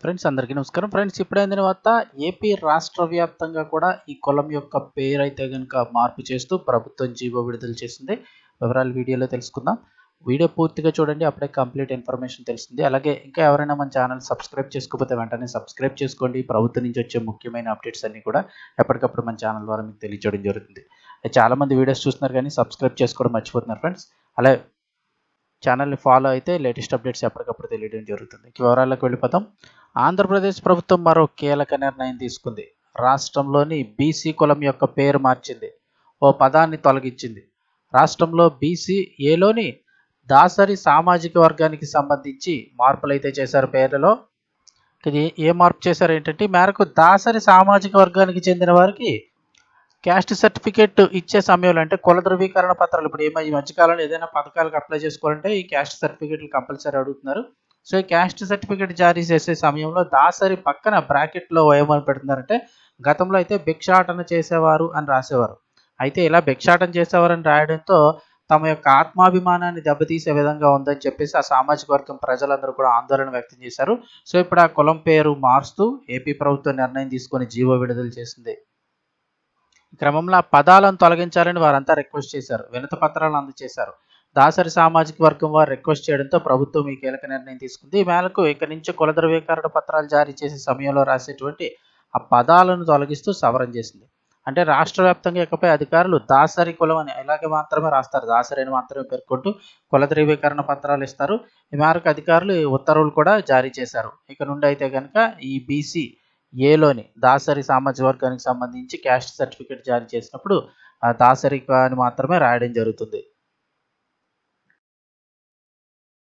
Friends అందరికీ నమస్కారం. Friends ఇప్పుడైన తర్వాత ఏపీ రాష్ట్ర వ్యాప్తంగా కూడా ఈ కులం యొక్క పేరైతే గనుక మార్పు చేస్తూ ప్రభుత్వం జీవో విడుదల చేసింది. వివరాలు వీడియోలో తెలుసుకుందాం. వీడియో పూర్తిగా చూడండి, అప్పుడే కంప్లీట్ ఇన్ఫర్మేషన్ తెలుస్తుంది. అలాగే ఇంకా ఎవరైనా మన ఛానల్ సబ్స్క్రైబ్ చేసుకోకపోతే వెంటనే సబ్స్క్రైబ్ చేసుకోండి. ప్రభుత్వం నుంచి వచ్చే ముఖ్యమైన అప్డేట్స్ అన్నీ కూడా ఎప్పటికప్పుడు మన ఛానల్ ద్వారా మీకు తెలియజేయడం జరుగుతుంది. చాలామంది వీడియోస్ చూస్తున్నారు కానీ సబ్స్క్రైబ్ చేసుకోవడం మర్చిపోతున్నారు ఫ్రెండ్స్. అలాగే ఛానల్ని ఫాలో అయితే లేటెస్ట్ అప్డేట్స్ ఎప్పటికప్పుడు తెలియడం జరుగుతుంది. వివరాల్లోకి వెళ్ళిపోతాం. ఆంధ్రప్రదేశ్ ప్రభుత్వం మరో కీలక నిర్ణయం తీసుకుంది. రాష్ట్రంలోని బీసీ కులం యొక్క పేరు మార్చింది. ఓ పదాన్ని తొలగించింది. రాష్ట్రంలో బీసీ ఏలోని దాసరి సామాజిక వర్గానికి సంబంధించి మార్పులైతే చేశారు పేర్లలో. ఇది ఏ మార్పు చేశారు ఏంటంటే, ఈ మేరకు దాసరి సామాజిక వర్గానికి చెందిన వారికి క్యాస్ట్ సర్టిఫికేట్ ఇచ్చే సమయంలో అంటే కుల ధృవీకరణ పత్రాలు ఇప్పుడు ఈ మధ్యకాలంలో ఏదైనా పథకాలకు అప్లై చేసుకోవాలంటే ఈ క్యాస్ట్ సర్టిఫికేట్లు కంపల్సరీ అడుగుతున్నారు. సో ఈ క్యాస్ట్ సర్టిఫికేట్ జారీ చేసే సమయంలో దాసరి పక్కన బ్రాకెట్లో ఏమని పెడుతున్నారంటే, గతంలో అయితే భిక్షాటన చేసేవారు అని రాసేవారు. అయితే ఇలా భిక్షాటన చేసేవారని రాయడంతో తమ యొక్క ఆత్మాభిమానాన్ని దెబ్బతీసే విధంగా ఉందని చెప్పేసి ఆ సామాజిక వర్గం ప్రజలందరూ కూడా ఆందోళన వ్యక్తం చేశారు. సో ఇప్పుడు ఆ కులం పేరు మారుస్తూ ఏపీ ప్రభుత్వం నిర్ణయం తీసుకొని జీవో విడుదల చేసింది. క్రమంలో ఆ పదాలను తొలగించాలని వారంతా రిక్వెస్ట్ చేశారు. వినతి పత్రాలను అందజేశారు. దాసరి సామాజిక వర్గం వారు రిక్వెస్ట్ చేయడంతో ప్రభుత్వం ఈ కీలక నిర్ణయం తీసుకుంది. ఈ మేరకు ఇక నుంచి కుల ధృవీకరణ పత్రాలు జారీ చేసే సమయంలో రాసేటువంటి ఆ పదాలను తొలగిస్తూ సవరణ చేసింది. అంటే రాష్ట్ర వ్యాప్తంగా ఇకపై అధికారులు దాసరి కులం అని ఇలాగే మాత్రమే రాస్తారు. దాసరి అని మాత్రమే పేర్కొంటూ కుల ధృవీకరణ పత్రాలు ఇస్తారు. ఈ మేరకు అధికారులు ఉత్తర్వులు కూడా జారీ చేశారు. ఇక నుండి అయితే కనుక ఈ బీసీ ఏలోని దాసరి సామాజిక వర్గానికి సంబంధించి క్యాస్ట్ సర్టిఫికేట్ జారీ చేసినప్పుడు దాసరి అని మాత్రమే రాయడం జరుగుతుంది.